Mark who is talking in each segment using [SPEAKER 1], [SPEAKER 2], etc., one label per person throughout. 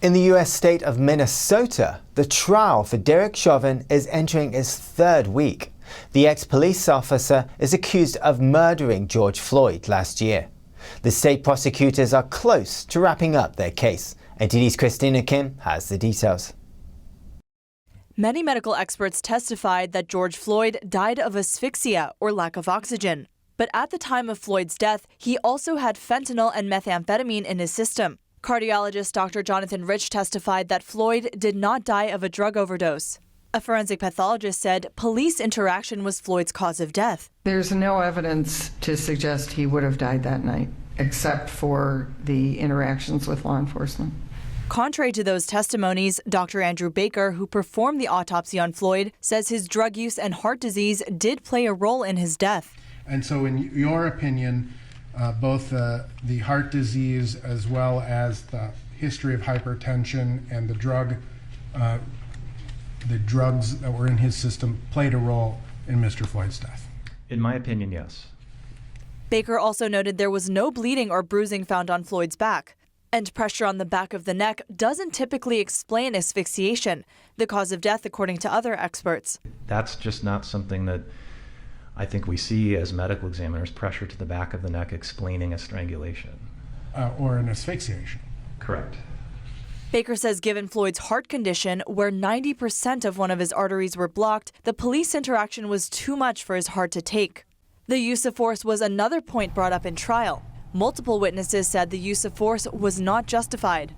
[SPEAKER 1] In the U.S. state of Minnesota, the trial for Derek Chauvin is entering its third week. The ex-police officer is accused of murdering George Floyd last year. The state prosecutors are close to wrapping up their case. NTD's Christina Kim has the details.
[SPEAKER 2] Many medical experts testified that George Floyd died of asphyxia or lack of oxygen. But at the time of Floyd's death, he also had fentanyl and methamphetamine in his system. Cardiologist Dr. Jonathan Rich testified that Floyd did not die of a drug overdose. A forensic pathologist said police interaction was Floyd's cause of death.
[SPEAKER 3] There's no evidence to suggest he would have died that night, except for the interactions with law enforcement.
[SPEAKER 2] Contrary to those testimonies, Dr. Andrew Baker, who performed the autopsy on Floyd, says his drug use and heart disease did play a role in his death.
[SPEAKER 4] And so in your opinion, both the heart disease as well as the history of hypertension and the drugs that were in his system played a role in Mr. Floyd's death?
[SPEAKER 5] In my opinion, yes.
[SPEAKER 2] Baker also noted there was no bleeding or bruising found on Floyd's back. And pressure on the back of the neck doesn't typically explain asphyxiation, the cause of death according to other experts.
[SPEAKER 5] That's just not something that I think we see as medical examiners, pressure to the back of the neck explaining a strangulation.
[SPEAKER 4] Or an asphyxiation.
[SPEAKER 5] Correct.
[SPEAKER 2] Baker says given Floyd's heart condition, where 90% of one of his arteries were blocked, the police interaction was too much for his heart to take. The use of force was another point brought up in trial. Multiple witnesses said the use of force was not justified.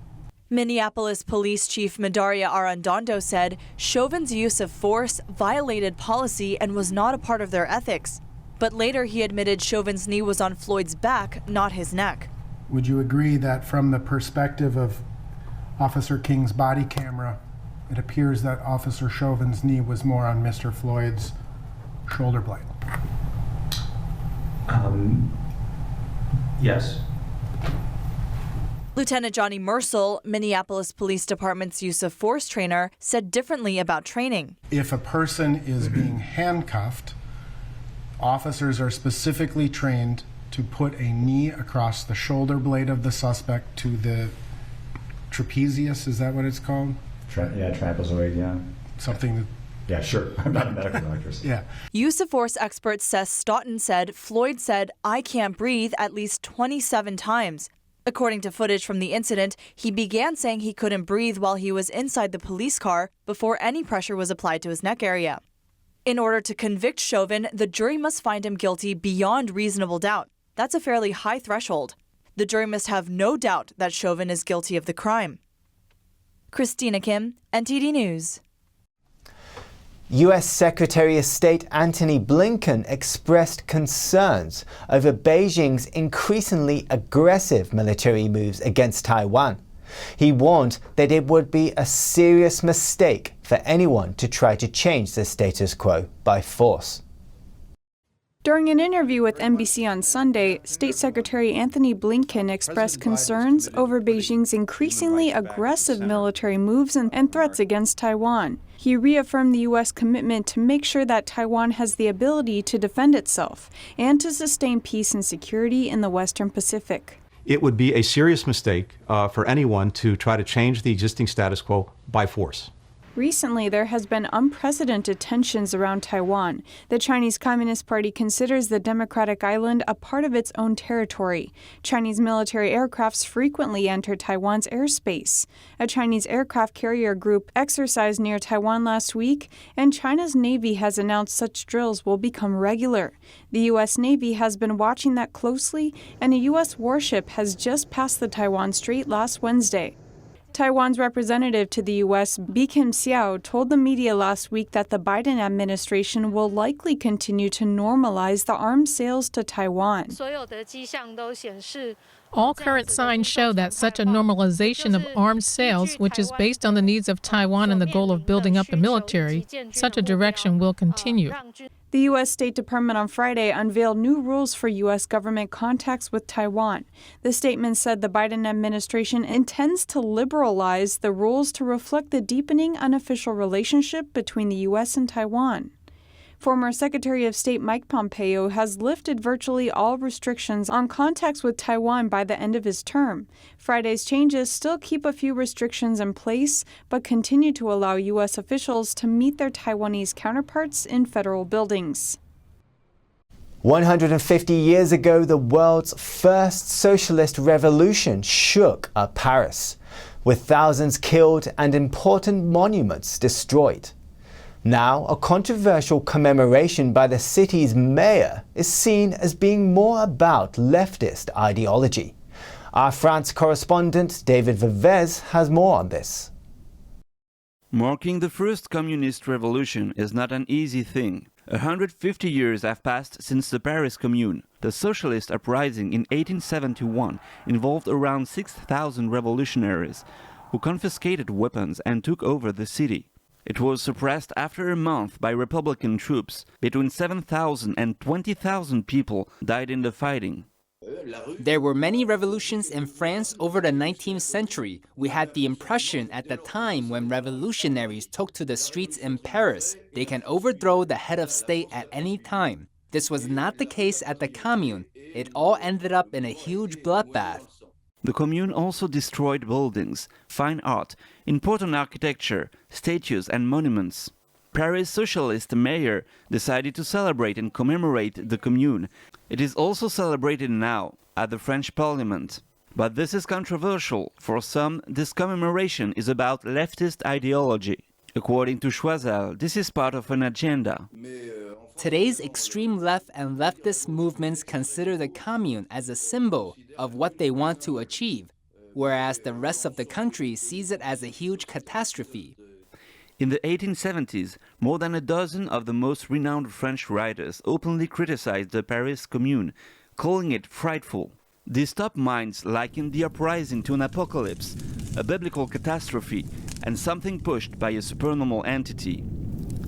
[SPEAKER 2] Minneapolis Police Chief Medaria Arradondo said Chauvin's use of force violated policy and was not a part of their ethics. But later he admitted Chauvin's knee was on Floyd's back, not his neck.
[SPEAKER 4] Would you agree that from the perspective of Officer King's body camera, it appears that Officer Chauvin's knee was more on Mr. Floyd's shoulder blade?
[SPEAKER 5] Yes.
[SPEAKER 2] Lieutenant Johnny Mersel, Minneapolis Police Department's use of force trainer, said differently about training.
[SPEAKER 4] If a person is being handcuffed, officers are specifically trained to put a knee across the shoulder blade of the suspect to the trapezius, is that what it's called?
[SPEAKER 6] Trapezoid, yeah.
[SPEAKER 4] Something that...
[SPEAKER 6] Yeah, sure. I'm not a medical doctor. So.
[SPEAKER 4] Yeah.
[SPEAKER 2] Use of force expert Seth Stoughton said Floyd said, "I can't breathe," at least 27 times. According to footage from the incident, he began saying he couldn't breathe while he was inside the police car before any pressure was applied to his neck area. In order to convict Chauvin, the jury must find him guilty beyond reasonable doubt. That's a fairly high threshold. The jury must have no doubt that Chauvin is guilty of the crime. Christina Kim, NTD News.
[SPEAKER 1] U.S. Secretary of State Antony Blinken expressed concerns over Beijing's increasingly aggressive military moves against Taiwan. He warned that it would be a serious mistake for anyone to try to change the status quo by force.
[SPEAKER 7] During an interview with NBC on Sunday, State Secretary Antony Blinken expressed concerns over Beijing's increasingly aggressive military moves and threats against Taiwan. He reaffirmed the U.S. commitment to make sure that Taiwan has the ability to defend itself and to sustain peace and security in the Western Pacific.
[SPEAKER 8] It would be a serious mistake for anyone to try to change the existing status quo by force.
[SPEAKER 7] Recently, there has been unprecedented tensions around Taiwan. The Chinese Communist Party considers the democratic island a part of its own territory. Chinese military aircrafts frequently enter Taiwan's airspace. A Chinese aircraft carrier group exercised near Taiwan last week, and China's Navy has announced such drills will become regular. The U.S. Navy has been watching that closely, and a U.S. warship has just passed the Taiwan Strait last Wednesday. Taiwan's representative to the U.S., Bi-Khim Hsiao, told the media last week that the Biden administration will likely continue to normalize the arms sales to Taiwan.
[SPEAKER 9] All current signs show that such a normalization of arms sales, which is based on the needs of Taiwan and the goal of building up the military, such a direction will continue.
[SPEAKER 7] The U.S. State Department on Friday unveiled new rules for U.S. government contacts with Taiwan. The statement said the Biden administration intends to liberalize the rules to reflect the deepening unofficial relationship between the U.S. and Taiwan. Former Secretary of State Mike Pompeo has lifted virtually all restrictions on contacts with Taiwan by the end of his term. Friday's changes still keep a few restrictions in place, but continue to allow U.S. officials to meet their Taiwanese counterparts in federal buildings.
[SPEAKER 1] 150 years ago, the world's first socialist revolution shook up Paris, with thousands killed and important monuments destroyed. Now, a controversial commemoration by the city's mayor is seen as being more about leftist ideology. Our France correspondent David Vivez has more on this.
[SPEAKER 10] Marking the first communist revolution is not an easy thing. 150 years have passed since the Paris Commune. The socialist uprising in 1871 involved around 6,000 revolutionaries who confiscated weapons and took over the city. It was suppressed after a month by Republican troops. Between 7,000 and 20,000 people died in the fighting.
[SPEAKER 11] There were many revolutions in France over the 19th century. We had the impression at the time when revolutionaries took to the streets in Paris, they can overthrow the head of state at any time. This was not the case at the Commune. It all ended up in a huge bloodbath.
[SPEAKER 10] The Commune also destroyed buildings, fine art, important architecture, statues and monuments. Paris' socialist mayor decided to celebrate and commemorate the Commune. It is also celebrated now at the French Parliament. But this is controversial. For some, this commemoration is about leftist ideology. According to Choiseul, this is part of an agenda.
[SPEAKER 11] Today's extreme left and leftist movements consider the Commune as a symbol of what they want to achieve, whereas the rest of the country sees it as a huge catastrophe.
[SPEAKER 10] In the 1870s, more than a dozen of the most renowned French writers openly criticized the Paris Commune, calling it frightful. These top minds likened the uprising to an apocalypse, a biblical catastrophe, and something pushed by a supernormal entity.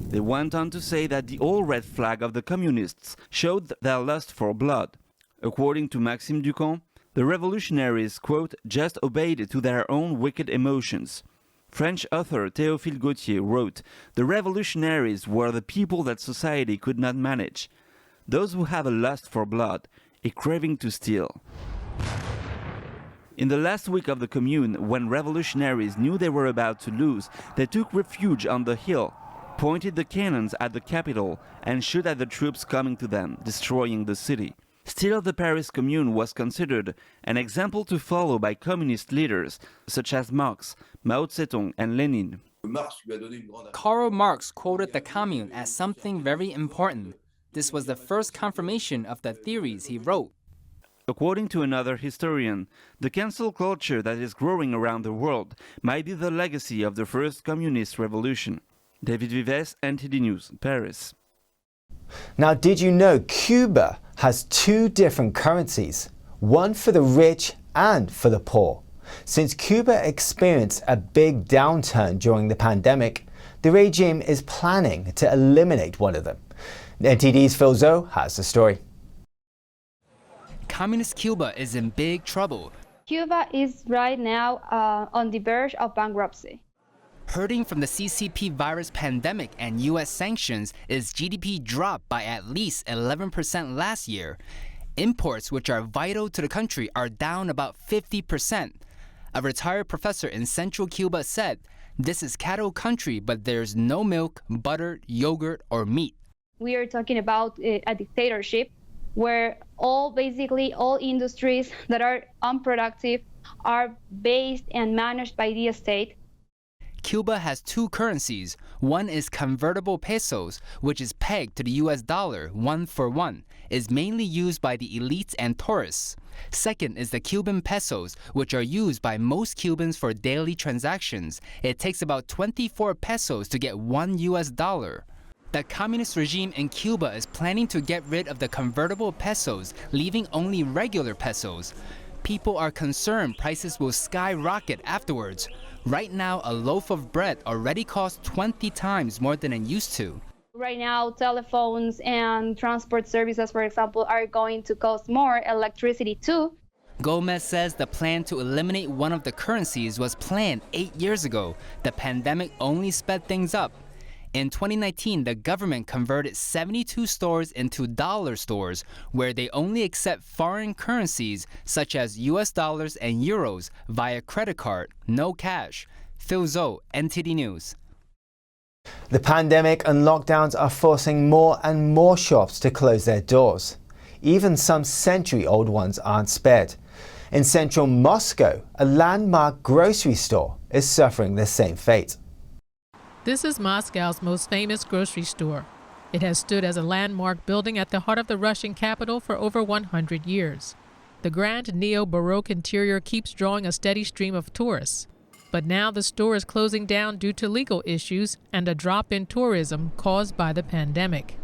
[SPEAKER 10] They went on to say that the old red flag of the communists showed their lust for blood. According to Maxime Ducamp, the revolutionaries, quote, just obeyed to their own wicked emotions. French author Théophile Gautier wrote, "The revolutionaries were the people that society could not manage. Those who have a lust for blood, a craving to steal." In the last week of the Commune, when revolutionaries knew they were about to lose, they took refuge on the hill, pointed the cannons at the capital, and shot at the troops coming to them, destroying the city. Still, the Paris Commune was considered an example to follow by communist leaders such as Marx, Mao Zedong, and Lenin.
[SPEAKER 11] Karl Marx quoted the Commune as something very important. This was the first confirmation of the theories he wrote.
[SPEAKER 10] According to another historian, the cancel culture that is growing around the world might be the legacy of the first communist revolution. David Vives, NTD News, Paris.
[SPEAKER 1] Now, did you know Cuba has two different currencies, one for the rich and for the poor? Since Cuba experienced a big downturn during the pandemic, the regime is planning to eliminate one of them. NTD's Phil Zhou has the story.
[SPEAKER 11] Communist Cuba is in big trouble.
[SPEAKER 12] Cuba is right now on the verge of bankruptcy.
[SPEAKER 11] Hurting from the CCP virus pandemic and U.S. sanctions, its GDP dropped by at least 11% last year. Imports, which are vital to the country, are down about 50%. A retired professor in central Cuba said, "This is cattle country, but there's no milk, butter, yogurt, or meat."
[SPEAKER 12] We are talking about a dictatorship where basically all industries that are unproductive are based and managed by the state.
[SPEAKER 11] Cuba has two currencies. One is convertible pesos, which is pegged to the US dollar, 1-for-1, is mainly used by the elites and tourists. Second is the Cuban pesos, which are used by most Cubans for daily transactions. It takes about 24 pesos to get $1. The communist regime in Cuba is planning to get rid of the convertible pesos, leaving only regular pesos. People are concerned prices will skyrocket afterwards. Right now, a loaf of bread already costs 20 times more than it used to.
[SPEAKER 12] Right now, telephones and transport services, for example, are going to cost more, electricity too.
[SPEAKER 11] Gomez says the plan to eliminate one of the currencies was planned 8 years ago. The pandemic only sped things up. In 2019, the government converted 72 stores into dollar stores, where they only accept foreign currencies such as US dollars and euros via credit card, no cash. Phil Zhou, NTD News.
[SPEAKER 1] The pandemic and lockdowns are forcing more and more shops to close their doors. Even some century-old ones aren't spared. In central Moscow, a landmark grocery store is suffering the same fate.
[SPEAKER 9] This is Moscow's most famous grocery store. It has stood as a landmark building at the heart of the Russian capital for over 100 years. The grand neo-Baroque interior keeps drawing a steady stream of tourists. But now the store is closing down due to legal issues and a drop in tourism caused by the pandemic.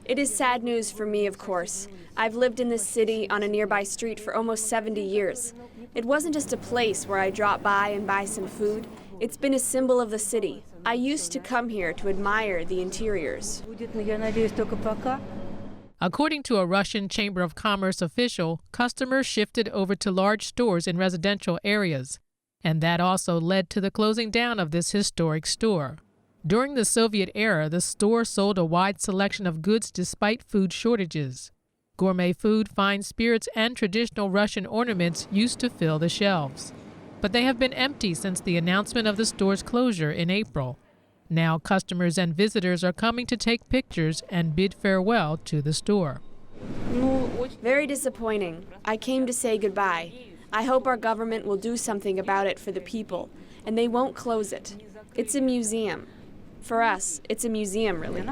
[SPEAKER 13] It is sad news for me, of course. I've lived in this city on a nearby street for almost 70 years. It wasn't just a place where I drop by and buy some food. It's been a symbol of the city. I used to come here to admire the interiors.
[SPEAKER 9] According to a Russian Chamber of Commerce official, customers shifted over to large stores in residential areas, and that also led to the closing down of this historic store. During the Soviet era, the store sold a wide selection of goods despite food shortages. Gourmet food, fine spirits, and traditional Russian ornaments used to fill the shelves. But they have been empty since the announcement of the store's closure in April. Now customers and visitors are coming to take pictures and bid farewell to the store.
[SPEAKER 13] Very disappointing. I came to say goodbye. I hope our government will do something about it for the people, and they won't close it. It's a museum. For us, it's a museum, really.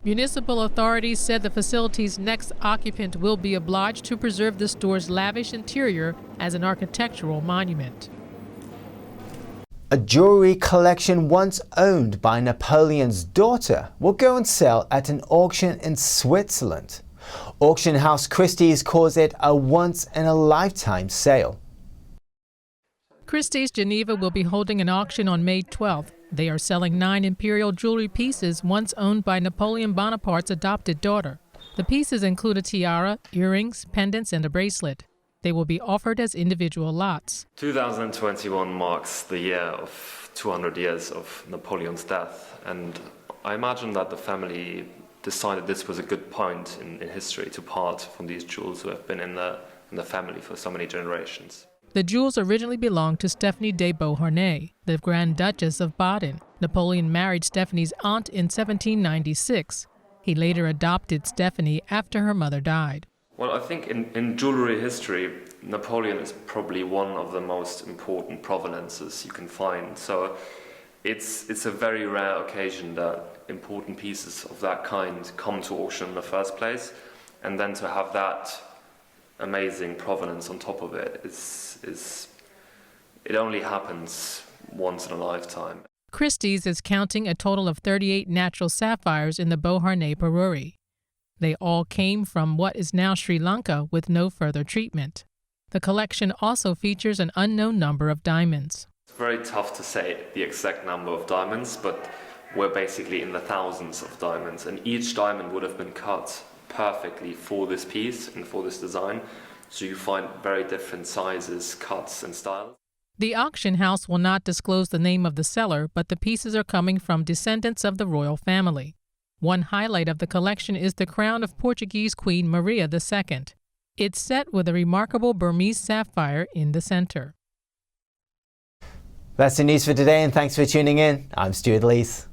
[SPEAKER 9] Municipal authorities said the facility's next occupant will be obliged to preserve the store's lavish interior as an architectural monument.
[SPEAKER 1] A jewelry collection once owned by Napoleon's daughter will go on sale at an auction in Switzerland. Auction house Christie's calls it a once-in-a-lifetime sale.
[SPEAKER 9] Christie's Geneva will be holding an auction on May 12th. They are selling 9 imperial jewelry pieces once owned by Napoleon Bonaparte's adopted daughter. The pieces include a tiara, earrings, pendants, and a bracelet. They will be offered as individual lots.
[SPEAKER 14] 2021 marks the year of 200 years of Napoleon's death, and I imagine that the family decided this was a good point in history to part from these jewels who have been in the family for so many generations.
[SPEAKER 9] The jewels originally belonged to Stephanie de Beauharnais, the Grand Duchess of Baden. Napoleon married Stephanie's aunt in 1796. He later adopted Stephanie after her mother died.
[SPEAKER 14] Well, I think in jewelry history, Napoleon is probably one of the most important provenances you can find. So it's a very rare occasion that important pieces of that kind come to auction in the first place, and then to have that amazing provenance on top of it it only happens once in a lifetime.
[SPEAKER 9] Christie's is counting a total of 38 natural sapphires in the Beauharnais Peruri. They all came from what is now Sri Lanka with no further treatment. The collection also features an unknown number of diamonds.
[SPEAKER 14] It's very tough to say the exact number of diamonds, but we're basically in the thousands of diamonds, and each diamond would have been cut perfectly for this piece and for this design. So you find very different sizes, cuts, and styles.
[SPEAKER 9] The auction house will not disclose the name of the seller, but the pieces are coming from descendants of the royal family. One highlight of the collection is the crown of Portuguese Queen Maria II. It's set with a remarkable Burmese sapphire in the center.
[SPEAKER 1] That's the news for today, and thanks for tuning in. I'm Stuart Lees.